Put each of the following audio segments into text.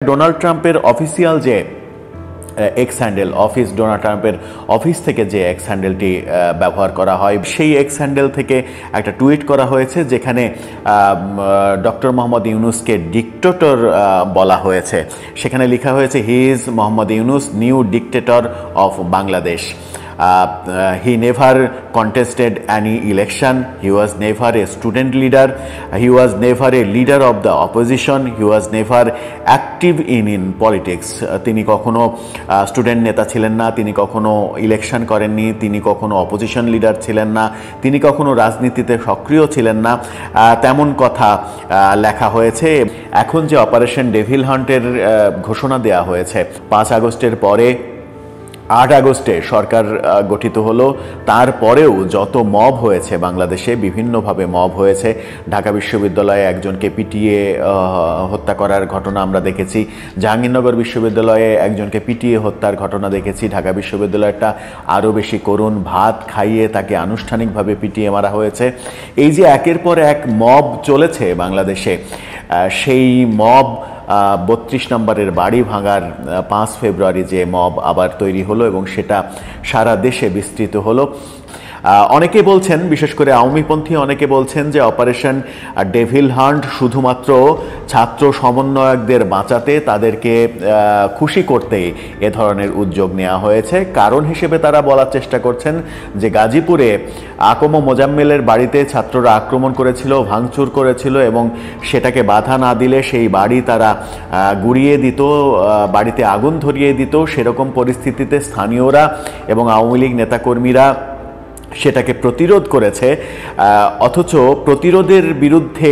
Donald ট্রাম্পের official যে x handle Donald ট্রাম্পের অফিস থেকে যে এক্স হ্যান্ডেলটি ব্যবহার করা হয়, সেই এক্স হ্যান্ডেল থেকে একটা টুইট করা হয়েছে যেখানে ডক্টর মোহাম্মদ ইউনূসকে ডিক্টেটর বলা হয়েছে। সেখানে লেখা হয়েছে, he is Mohammad Yunus, new dictator of Bangladesh. He never contested any election. He was never a student leader. He was never a leader of the opposition. He was never active in politics. তিনি কখনো student নেতা ছিলেন না, তিনি কখনো election করেননি, তিনি কখনো অপোজিশন লিডার ছিলেন না, তিনি কখনো রাজনীতিতে সক্রিয় ছিলেন না, তেমন কথা লেখা হয়েছে। এখন যে অপারেশন ডেভিল হান্টের ঘোষণা দেওয়া হয়েছে 5 আগস্টের পরে, 8 আগস্টে সরকার গঠিত হলো, তারপরেও যত মব হয়েছে বাংলাদেশে, বিভিন্নভাবে মব হয়েছে। ঢাকা বিশ্ববিদ্যালয়ে একজনকে পিটিয়ে হত্যা করার ঘটনা আমরা দেখেছি, জাহাঙ্গীরনগর বিশ্ববিদ্যালয়ে একজনকে পিটিয়ে হত্যার ঘটনা দেখেছি। ঢাকা বিশ্ববিদ্যালয়টা আরও বেশি করুণ, ভাত খাইয়ে তাকে আনুষ্ঠানিকভাবে পিটিয়ে মারা হয়েছে। এই যে একের পর এক মব চলেছে বাংলাদেশে, সেই মব 32 নম্বরের বাড়ি ভাঙার 5 ফেব্রুয়ারি যে মব আবার তৈরি হলো এবং সেটা সারা দেশে বিস্তৃত হলো। অনেকে বলছেন, বিশেষ করে আওয়ামীপন্থী অনেকে বলছেন যে অপারেশন ডেভিল হান্ট শুধুমাত্র ছাত্র সমন্বয়কদের বাঁচাতে, তাদেরকে খুশি করতেই এ ধরনের উদ্যোগ নেওয়া হয়েছে। কারণ হিসেবে তারা বলার চেষ্টা করছেন যে গাজীপুরে আকম মোজাম্মেলের বাড়িতে ছাত্ররা আক্রমণ করেছিল, ভাঙচুর করেছিল এবং সেটাকে বাধা না দিলে সেই বাড়ি তারা গুড়িয়ে দিত, বাড়িতে আগুন ধরিয়ে দিত। সেরকম পরিস্থিতিতে স্থানীয়রা এবং আওয়ামী লীগ নেতাকর্মীরা সেটাকে প্রতিরোধ করেছে। অথচ প্রতিরোধের বিরুদ্ধে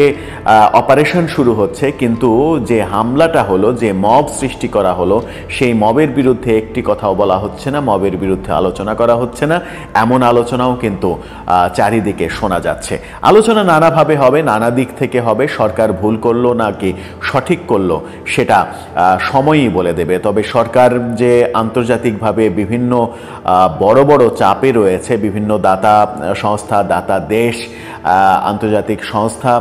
অপারেশন শুরু হচ্ছে, কিন্তু যে হামলাটা হলো, যে মব সৃষ্টি করা হলো, সেই মবের বিরুদ্ধে একটি কথাও বলা হচ্ছে না, মবের বিরুদ্ধে আলোচনা করা হচ্ছে না। এমন আলোচনাও কিন্তু চারিদিকে শোনা যাচ্ছে। আলোচনা নানাভাবে হবে, নানা দিক থেকে হবে। সরকার ভুল করলো নাকি সঠিক করলো সেটা সময়ই বলে দেবে। তবে সরকার যে আন্তর্জাতিকভাবে বিভিন্ন বড় বড় চাপে রয়েছে, বিভিন্ন দাতা সংস্থা, দাতা দেশ, আন্তর্জাতিক সংস্থা,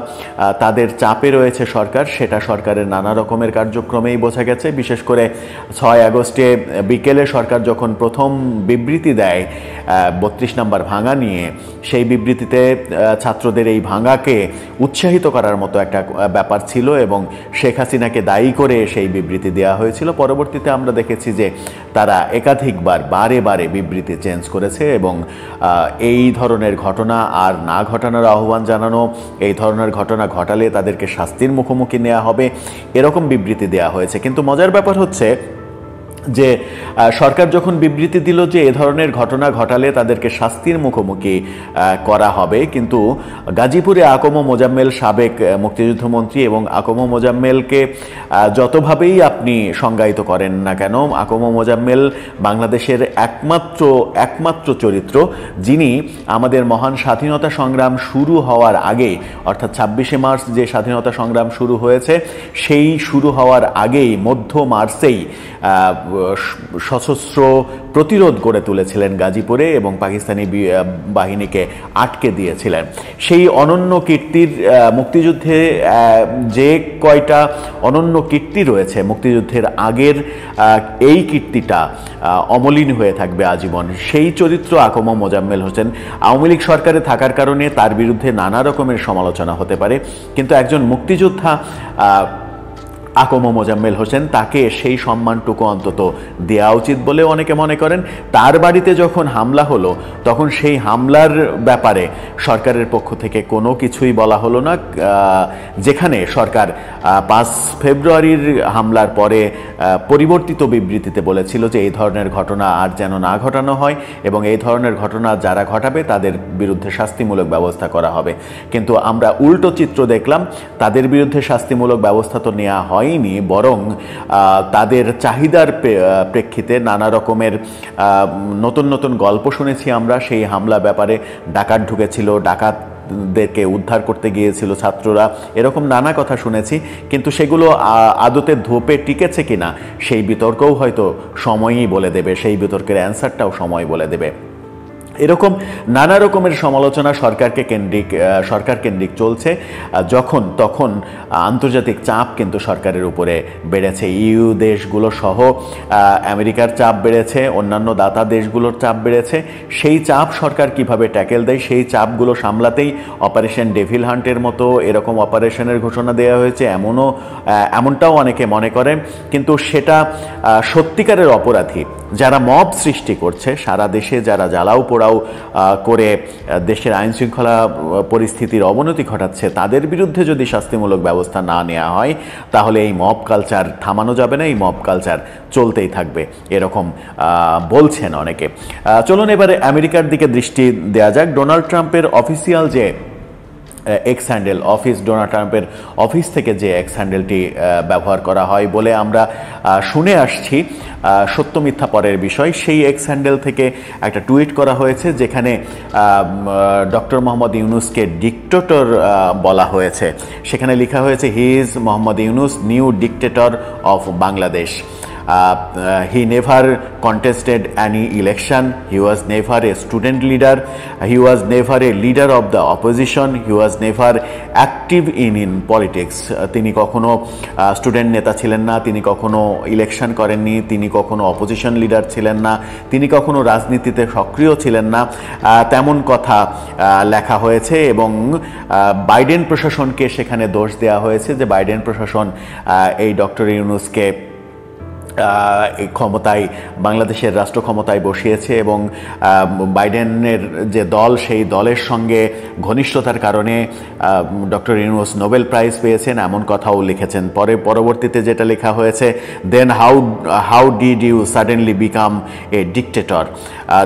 তাদের চাপে রয়েছে সরকার, সেটা সরকারের নানা রকমের কার্যক্রমেই বোঝা গেছে। বিশেষ করে 6 আগস্টে বিকেলে সরকার যখন প্রথম বিবৃতি দেয় 32 নম্বর ভাঙা নিয়ে, সেই বিবৃতিতে ছাত্রদের এই ভাঙাকে উৎসাহিত করার মতো একটা ব্যাপার ছিল এবং শেখ হাসিনাকে দায়ী করে সেই বিবৃতি দেওয়া হয়েছিল। পরবর্তীতে আমরা দেখেছি যে তারা একাধিকবার বারে বারে বিবৃতি চেঞ্জ করেছে এবং এই ধরনের ঘটনা আর না ঘটানোর আহ্বান জানানো, এই ধরনের ঘটনা ঘটালে তাদেরকে শাস্তির মুখোমুখি নেওয়া হবে, এরকম বিবৃতি দেওয়া হয়েছে। কিন্তু মজার ব্যাপার হচ্ছে যে সরকার যখন বিবৃতি দিল যে এ ধরনের ঘটনা ঘটালে তাদেরকে শাস্তির মুখোমুখি করা হবে, কিন্তু গাজীপুরে আকম মোজাম্মেল সাবেক মুক্তিযুদ্ধমন্ত্রী এবং আকম মোজাম্মেলকে যতভাবেই আপনি সংজ্ঞায়িত করেন না কেন, আকম মোজাম্মেল বাংলাদেশের একমাত্র চরিত্র যিনি আমাদের মহান স্বাধীনতা সংগ্রাম শুরু হওয়ার আগে, অর্থাৎ 26শে মার্চ যে স্বাধীনতা সংগ্রাম শুরু হয়েছে, সেই শুরু হওয়ার আগেই মধ্য মার্চেই সশস্ত্র প্রতিরোধ গড়ে তুলেছিলেন গাজীপুরে এবং পাকিস্তানি বাহিনীকে আটকে দিয়েছিলেন। সেই অনন্য কীর্তির, মুক্তিযুদ্ধে যে কয়টা অনন্য কীর্তি রয়েছে মুক্তিযুদ্ধের আগের, এই কীর্তিটা অমলিন হয়ে থাকবে আজীবন। সেই চরিত্র আকম মোজাম্মেল হোসেন। আওয়ামী লীগ সরকারে থাকার কারণে তার বিরুদ্ধে নানা রকমের সমালোচনা হতে পারে, কিন্তু একজন মুক্তিযোদ্ধা আকম মোজাম্মেল হোসেন, তাকে সেই সম্মানটুকু অন্তত দেওয়া উচিত বলে অনেকে মনে করেন। তার বাড়িতে যখন হামলা হলো তখন সেই হামলার ব্যাপারে সরকারের পক্ষ থেকে কোনো কিছুই বলা হলো না, যেখানে সরকার 5 ফেব্রুয়ারির হামলার পরে পরিবর্তিত বিবৃতিতে বলেছিল যে এই ধরনের ঘটনা আর যেন না ঘটানো হয় এবং এই ধরনের ঘটনা যারা ঘটাবে তাদের বিরুদ্ধে শাস্তিমূলক ব্যবস্থা করা হবে। কিন্তু আমরা উল্টো চিত্র দেখলাম, তাদের বিরুদ্ধে শাস্তিমূলক ব্যবস্থা তো নেওয়া হয় হয়নি, বরং তাদের চাহিদার প্রেক্ষিতে নানা রকমের নতুন নতুন গল্প শুনেছি আমরা। সেই হামলা ব্যাপারে ডাকাত ঢুকেছিল, ডাকাতদেরকে উদ্ধার করতে গিয়েছিল ছাত্ররা, এরকম নানা কথা শুনেছি, কিন্তু সেগুলো আদতে ধোপে টিকেছে কিনা সেই বিতর্কও হয়তো সময়ই বলে দেবে, সেই বিতর্কের অ্যান্সারটাও সময় বলে দেবে। এরকম নানা রকমের সমালোচনা সরকার কেন্দ্রিক চলছে, যখন তখন আন্তর্জাতিক চাপ কিন্তু সরকারের উপরে বেড়েছে। ইইউ দেশগুলো সহ আমেরিকার চাপ বেড়েছে, অন্যান্য দাতা দেশগুলোর চাপ বেড়েছে। সেই চাপ সরকার কিভাবে ট্যাকেল দেয়, সেই চাপগুলো সামলাতেই অপারেশন ডেভিল হান্টের মতো এরকম অপারেশনের ঘোষণা দেওয়া হয়েছে, এমনটাও অনেকে মনে করেন। কিন্তু সেটা সত্যিকারের অপরাধী যারা মব সৃষ্টি করছে, সারা দেশে যারা জ্বালাও পোড়াও করে দেশের আইনশৃঙ্খলা পরিস্থিতির অবনতি ঘটাচ্ছে, তাদের বিরুদ্ধে যদি শাস্তিমূলক ব্যবস্থা না নেওয়া হয় তাহলে এই মব কালচার থামানো যাবে না, এই মব কালচার চলতেই থাকবে, এরকম বলছেন অনেকে। চলুন এবারে আমেরিকার দিকে দৃষ্টি দেওয়া যাক। ডোনাল্ড ট্রাম্পের অফিসিয়াল যে এক্স হ্যান্ডেল, ডোনাল্ড ট্রাম্পের অফিস থেকে যে এক্স হ্যান্ডেলটি ব্যবহার করা হয় বলে আমরা শুনে আসছি, সত্য মিথ্যা পরের বিষয়, সেই এক্স হ্যান্ডেল থেকে একটা টুইট করা হয়েছে যেখানে ডক্টর মোহাম্মদ ইউনুসকে ডিক্টেটর বলা হয়েছে। সেখানে লেখা হয়েছে, he is Mohammad Yunus, new dictator of Bangladesh. He never contested any election. He was never a student leader. He was never a leader of the opposition. He was never active in politics. তিনি কখনো student নেতা ছিলেন না, তিনি কখনো election করেননি, তিনি কখনো অপোজিশন লিডার ছিলেন না, তিনি কখনো রাজনীতিতে সক্রিয় ছিলেন না, তেমন কথা লেখা হয়েছে। এবং বাইডেন প্রশাসনকে সেখানে দোষ দেওয়া হয়েছে যে বাইডেন প্রশাসন এই ডক্টর ইউনুসকে এই ক্ষমতায়, বাংলাদেশের রাষ্ট্র ক্ষমতায় বসিয়েছে এবং বাইডেনের যে দল, সেই দলের সঙ্গে ঘনিষ্ঠতার কারণে ডক্টর ইউনুস নোবেল প্রাইজ পেয়েছেন, এমন কথাও লিখেছেন। পরবর্তীতে যেটা লেখা হয়েছে, then how did you suddenly become a dictator?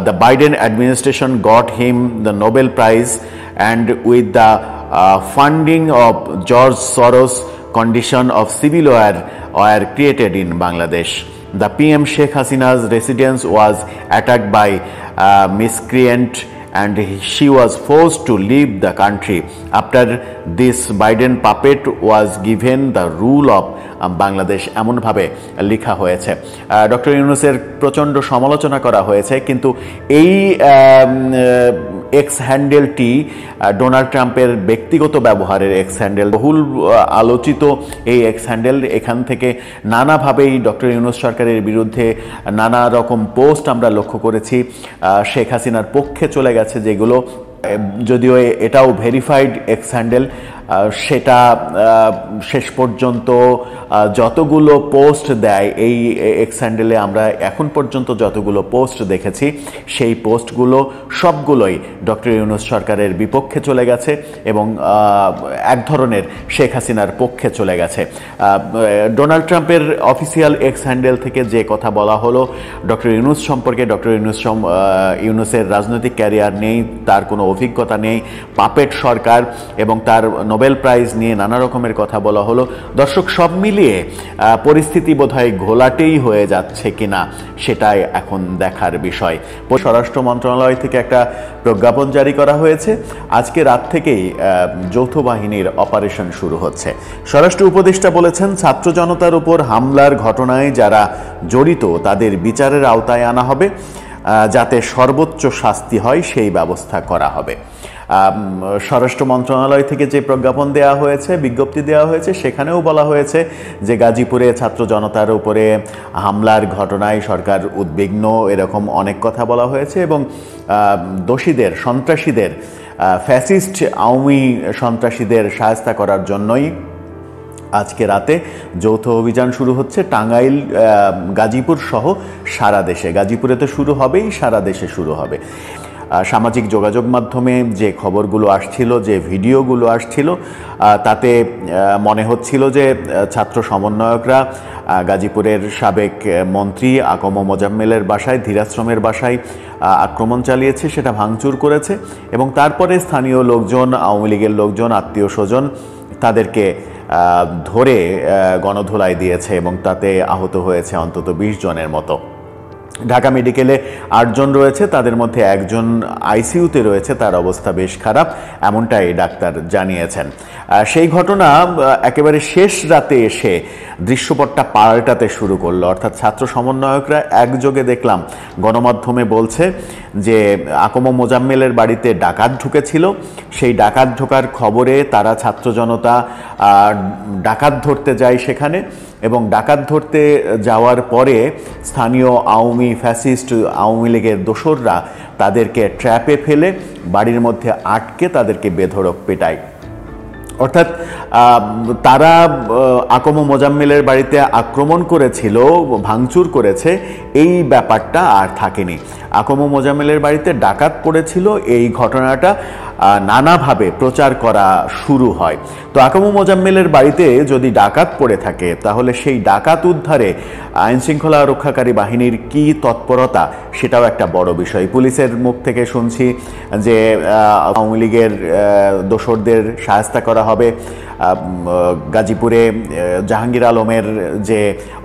The Biden administration got him the Nobel prize and with the funding of George Soros condition of civil war were created in Bangladesh. The PM Sheikh Hasina's residence was attacked by miscreant and she was forced to leave the country. After this, Biden puppet was given the rule of Bangladesh, এমনভাবে লেখা হয়েছে। Doctor ইউনুসের প্রচণ্ড সমালোচনা করা হয়েছে, কিন্তু এই এক্স হ্যান্ডেলটি ডোনাল্ড ট্রাম্পের ব্যক্তিগত ব্যবহারের এক্স হ্যান্ডেল, বহুল আলোচিত এই এক্স হ্যান্ডেল। এখান থেকে নানাভাবেই ডক্টর ইউনুস সরকারের বিরুদ্ধে নানা রকম পোস্ট আমরা লক্ষ্য করেছি শেখ হাসিনার পক্ষে চলে গেছে, যেগুলো যদিও এটাও ভেরিফাইড এক্স হ্যান্ডেল, সেটা শেষ পর্যন্ত যতগুলো পোস্ট দেয় এই এক্স হ্যান্ডেলে, আমরা এখন পর্যন্ত যতগুলো পোস্ট দেখেছি সেই পোস্টগুলো সবগুলোই ডক্টর ইউনুস সরকারের বিপক্ষে চলে গেছে এবং এক ধরনের শেখ হাসিনার পক্ষে চলে গেছে। ডোনাল্ড ট্রাম্পের অফিসিয়াল এক্স হ্যান্ডেল থেকে যে কথা বলা হলো ডক্টর ইউনুস সম্পর্কে, ডক্টর ইউনুসের রাজনৈতিক ক্যারিয়ার নেই, তার কোনো অভিজ্ঞতা নেই, পাপেট সরকার, এবং তার নোবেল প্রাইজ নিয়ে নানা রকমের কথা বলা হলো। দর্শক, সব মিলিয়ে পরিস্থিতি বোধহয় ঘোলাটেই হয়ে যাচ্ছে কিনা সেটাই এখন দেখার বিষয়। স্বরাষ্ট্র মন্ত্রণালয় থেকে একটা প্রজ্ঞাপন জারি করা হয়েছে, আজকে রাত থেকেই যৌথ বাহিনীর অপারেশন শুরু হচ্ছে। স্বরাষ্ট্র উপদেষ্টা বলেছেন, ছাত্র জনতার উপর হামলার ঘটনায় যারা জড়িত তাদের বিচারের আওতায় আনা হবে, যাতে সর্বোচ্চ শাস্তি হয় সেই ব্যবস্থা করা হবে। স্বরাষ্ট্র মন্ত্রণালয় থেকে যে প্রজ্ঞাপন দেওয়া হয়েছে, বিজ্ঞপ্তি দেওয়া হয়েছে, সেখানেও বলা হয়েছে যে গাজীপুরে ছাত্র জনতার উপরে হামলার ঘটনায় সরকার উদ্বিগ্ন, এরকম অনেক কথা বলা হয়েছে এবং দোষীদের, সন্ত্রাসীদের, ফ্যাসিস্ট আওয়ামী সন্ত্রাসীদের শায়েস্তা করার জন্যই আজকে রাতে যৌথ অভিযান শুরু হচ্ছে টাঙ্গাইল, গাজীপুর সহ সারা দেশে। গাজীপুরে তো শুরু হবেই, সারা দেশে শুরু হবে। সামাজিক যোগাযোগ মাধ্যমে যে খবরগুলো আসছিল, যে ভিডিওগুলো আসছিল, তাতে মনে হচ্ছিল যে ছাত্র সমন্বয়করা গাজীপুরের সাবেক মন্ত্রী আকম মোজাম্মেলের বাসায়, ধীরাশ্রমের বাসায় আক্রমণ চালিয়েছে, সেটা ভাঙচুর করেছে এবং তারপরে স্থানীয় লোকজন, আওয়ামী লীগের লোকজন, আত্মীয় স্বজন তাদেরকে ধরে গণধোলাই দিয়েছে এবং তাতে আহত হয়েছে অন্তত 20 জনের মতো। ঢাকা মেডিকেলে 8 জন রয়েছে, তাদের মধ্যে একজন আইসিইউতে রয়েছে, তার অবস্থা বেশ খারাপ, এমনটাই ডাক্তার জানিয়েছেন। সেই ঘটনা একেবারে শেষ রাতে এসে দৃশ্যপটটা পাল্টাতে শুরু করলো, অর্থাৎ ছাত্র সমন্বয়করা একযোগে দেখলাম গণমাধ্যমে বলছে যে আকম মোজাম্মেলের বাড়িতে ডাকাত ঢুকেছিল, সেই ডাকাত ঢোকার খবরে তারা ছাত্র জনতা ডাকাত ধরতে যায় সেখানে, এবং ডাকাত ধরতে যাওয়ার পরে স্থানীয় ফ্যাসিস্ট আওয়ামী লীগের দোসররা তাদেরকে ট্র্যাপে ফেলে বাড়ির মধ্যে আটকে তাদেরকে বেধড়ক পেটায়। অর্থাৎ তারা আকম মোজাম্মেলের বাড়িতে আক্রমণ করেছিল, ভাঙচুর করেছে, এই ব্যাপারটা আর থাকেনি। আকম মোজাম্মেলের বাড়িতে ডাকাত পড়েছিল, এই ঘটনাটা নানাভাবে প্রচার করা শুরু হয়। তো আকম মোজাম্মেলের বাড়িতে যদি ডাকাত পড়ে থাকে তাহলে সেই ডাকাত উদ্ধারে আইনশৃঙ্খলা রক্ষাকারী বাহিনীর কি তৎপরতা, সেটাও একটা বড় বিষয়। পুলিশের মুখ থেকে শুনছি যে আওয়ামী লীগের দোসরদের শায়েস্তা করা হবে। গাজীপুরে জাহাঙ্গীর আলমের যে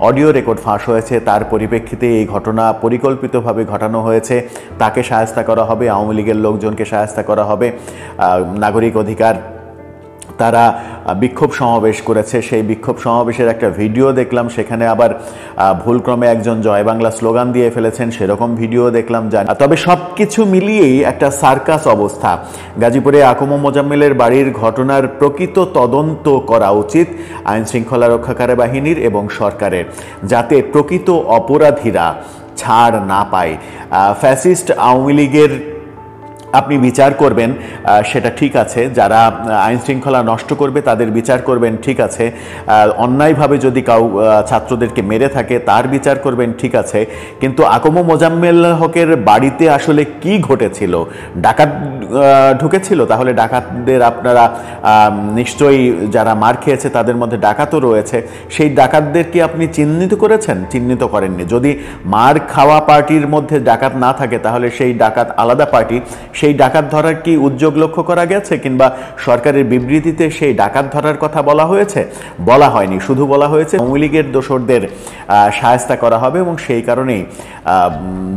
অডিও রেকর্ড ফাঁস হয়েছে তার পরিপ্রেক্ষিতে এই ঘটনা পরিকল্পিতভাবে ঘটানো হয়েছে, তাকে শায়েস্তা করা হবে, আওয়ামী লীগের লোকজনকে শায়েস্তা করা হবে। নাগরিক অধিকার তারা বিক্ষোভ সমাবেশ করেছে, সেই বিক্ষোভ সমাবেশের একটা ভিডিও দেখলাম, সেখানে আবার ভুলক্রমে একজন জয় বাংলা স্লোগান দিয়ে ফেলেছেন, সেরকম ভিডিও দেখলাম। তবে সব কিছু মিলিয়েই একটা সার্কাস অবস্থা। গাজীপুরে আকম মোজাম্মেলের বাড়ির ঘটনার প্রকৃত তদন্ত করা উচিত আইনশৃঙ্খলা রক্ষাকারী বাহিনীর এবং সরকারের, যাতে প্রকৃত অপরাধীরা ছাড় না পায়। ফ্যাসিস্ট আওয়ামী লীগের আপনি বিচার করবেন, সেটা ঠিক আছে, যারা আইন শৃঙ্খলা নষ্ট করবে তাদের বিচার করবেন, ঠিক আছে, অন্যায়ভাবে যদি ছাত্রদেরকে মেরে থাকে তার বিচার করবেন, ঠিক আছে, কিন্তু আকম মোজাম্মেল হকের বাড়িতে আসলে কি ঘটেছিল? ডাকাত ঢুকেছিল, তাহলে ডাকাতদের আপনারা নিশ্চয়ই, যারা মার খেয়েছে তাদের মধ্যে ডাকাতও রয়েছে, সেই ডাকাতদের কি আপনি চিহ্নিত করেছেন? চিহ্নিত করেননি। যদি মার খাওয়া পার্টির মধ্যে ডাকাত না থাকে তাহলে সেই ডাকাত আলাদা পার্টি, সেই ডাকাত ধরার কি উদ্যোগ লক্ষ্য করা গেছে? কিংবা সরকারের বিবৃতিতে সেই ডাকাত ধরার কথা বলা হয়েছে? বলা হয়নি, শুধু বলা হয়েছে আওয়ামী লীগের দোসরদের শায়েস্তা করা হবে, এবং সেই কারণেই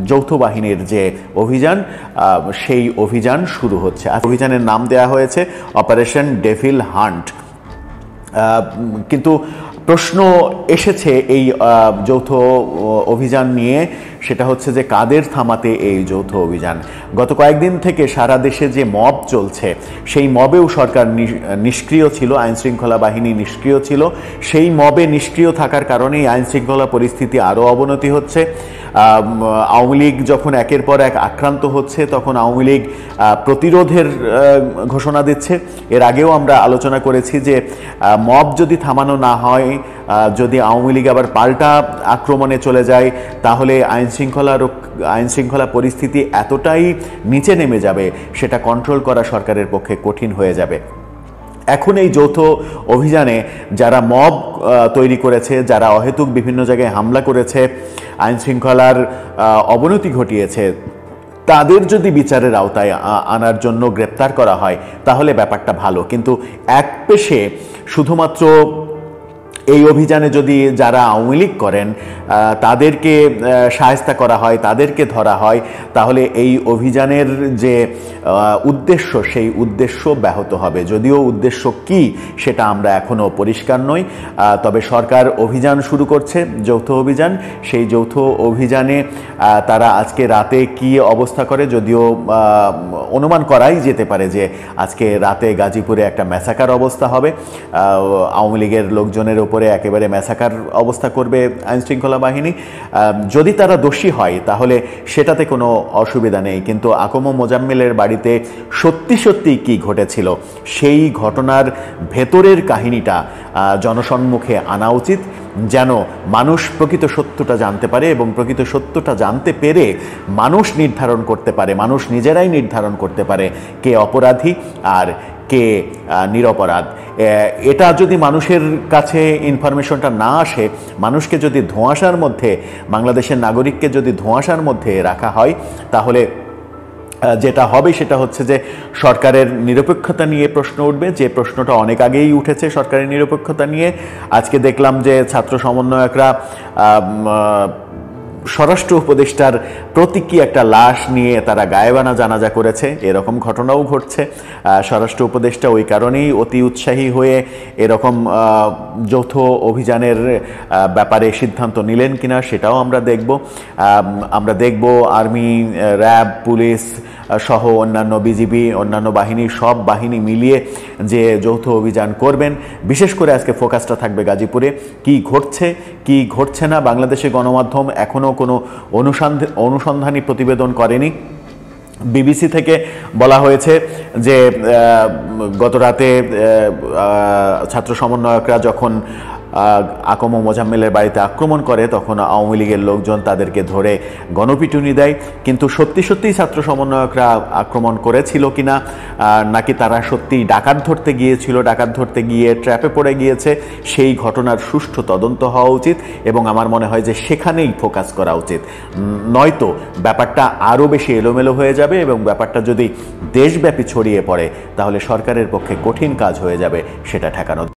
যৌথ বাহিনীর যে অভিযান, সেই অভিযান শুরু হচ্ছে। অভিযানের নাম দেয়া হয়েছে অপারেশন ডেভিল হান্ট। কিন্তু প্রশ্ন এসেছে এই যৌথ অভিযান নিয়ে, সেটা হচ্ছে যে কাদের থামাতে এই যৌথ অভিযান? গত কয়েকদিন থেকে সারা দেশে যে মব চলছে, সেই মবেও সরকার নিষ্ক্রিয় ছিল, আইনশৃঙ্খলা বাহিনী নিষ্ক্রিয় ছিল। সেই মবে নিষ্ক্রিয় থাকার কারণেই আইনশৃঙ্খলা পরিস্থিতি আরও অবনতি হচ্ছে। আওয়ামী লীগ যখন একের পর এক আক্রান্ত হচ্ছে, তখন আওয়ামী লীগ প্রতিরোধের ঘোষণা দিচ্ছে। এর আগেও আমরা আলোচনা করেছি যে মব যদি থামানো না হয়, যদি আওয়ামী লীগ আবার পাল্টা আক্রমণে চলে যায়, তাহলে আইনশৃঙ্খলা পরিস্থিতি এতটাই নিচে নেমে যাবে, সেটা কন্ট্রোল করা সরকারের পক্ষে কঠিন হয়ে যাবে। এখন এই যৌথ অভিযানে যারা মব তৈরি করেছে, যারা অহেতুক বিভিন্ন জায়গায় হামলা করেছে, আইনশৃঙ্খলার অবনতি ঘটিয়েছে, তাদের যদি বিচারের আওতায় আনার জন্য গ্রেপ্তার করা হয় তাহলে ব্যাপারটা ভালো। কিন্তু এক পেশে শুধুমাত্র এই অভিযানে যদি যারা আওয়ামী লীগ করেন তাদেরকে শায়েস্তা করা হয়, তাদেরকে ধরা হয়, তাহলে এই অভিযানের যে উদ্দেশ্য, সেই উদ্দেশ্য ব্যাহত হবে। যদিও উদ্দেশ্য কি সেটা আমরা এখনও পরিষ্কার নই, তবে সরকার অভিযান শুরু করছে, যৌথ অভিযান। সেই যৌথ অভিযানে তারা আজকে রাতে কি অবস্থা করে, যদিও অনুমান করাই যেতে পারে যে আজকে রাতে গাজীপুরে একটা ম্যাসাকার অবস্থা হবে। আওয়ামী লীগের লোকজনের উপরে একেবারে ম্যাসাকার অবস্থা করবে আইনশৃঙ্খলা বাহিনী। যদি তারা দোষী হয় তাহলে সেটাতে কোনো অসুবিধা নেই, কিন্তু আকম মোজাম্মেলের বাড়িতে সত্যি সত্যি কি ঘটেছিল সেই ঘটনার ভেতরের কাহিনীটা জনসম্মুখে আনা উচিত, যেন মানুষ প্রকৃত সত্যটা জানতে পারে, এবং প্রকৃত সত্যটা জানতে পেরে মানুষ নির্ধারণ করতে পারে, মানুষ নিজেরাই নির্ধারণ করতে পারে কে অপরাধী আর কে নিরপরাধ। এটা যদি মানুষের কাছে ইনফরমেশনটা না আসে, মানুষকে যদি ধোঁয়াশার মধ্যে, বাংলাদেশের নাগরিককে যদি ধোঁয়াশার মধ্যে রাখা হয়, তাহলে যেটা হবে সেটা হচ্ছে যে সরকারের নিরপেক্ষতা নিয়ে প্রশ্ন উঠবে, যে প্রশ্নটা অনেক আগেই উঠেছে সরকারের নিরপেক্ষতা নিয়ে। আজকে দেখলাম যে ছাত্র সমন্বয়করা স্বরাষ্ট্র উপদেষ্টার প্রতীকী একটা লাশ নিয়ে তারা গায়েবানা জানাজা করেছে, এরকম ঘটনাও ঘটছে। স্বরাষ্ট্র উপদেষ্টা ওই কারণেই অতি উৎসাহী হয়ে এরকম যৌথ অভিযানের ব্যাপারে সিদ্ধান্ত নিলেন কিনা সেটাও আমরা দেখব। আর্মি, র্যাব, পুলিশ সহ অন্যান্য বিজিবি, অন্যান্য বাহিনী, সব বাহিনী মিলিয়ে যে যৌথ অভিযান করবেন। বিশেষ করে আজকে ফোকাসটা থাকবে গাজীপুরে কি ঘটছে কি ঘটছে না। বাংলাদেশে গণমাধ্যম এখনও কোনো অনুসন্ধানী প্রতিবেদন করেনি। বিবিসি থেকে বলা হয়েছে যে গত রাতে ছাত্র সমন্বয়করা যখন আকম ও মোজাম্মেলের বাড়িতে আক্রমণ করে তখন আওয়ামী লীগের লোকজন তাদেরকে ধরে গণপিটুনি দেয়। কিন্তু সত্যি সত্যিই ছাত্র সমন্বয়করা আক্রমণ করেছিল কিনা, নাকি তারা সত্যিই ডাকাত ধরতে গিয়েছিল, ডাকাত ধরতে গিয়ে ট্র্যাপে পড়ে গিয়েছে, সেই ঘটনার সুষ্ঠু তদন্ত হওয়া উচিত এবং আমার মনে হয় যে সেখানেই ফোকাস করা উচিত। নয়তো ব্যাপারটা আরও বেশি এলোমেলো হয়ে যাবে এবং ব্যাপারটা যদি দেশব্যাপী ছড়িয়ে পড়ে তাহলে সরকারের পক্ষে কঠিন কাজ হয়ে যাবে সেটা ঠেকানো।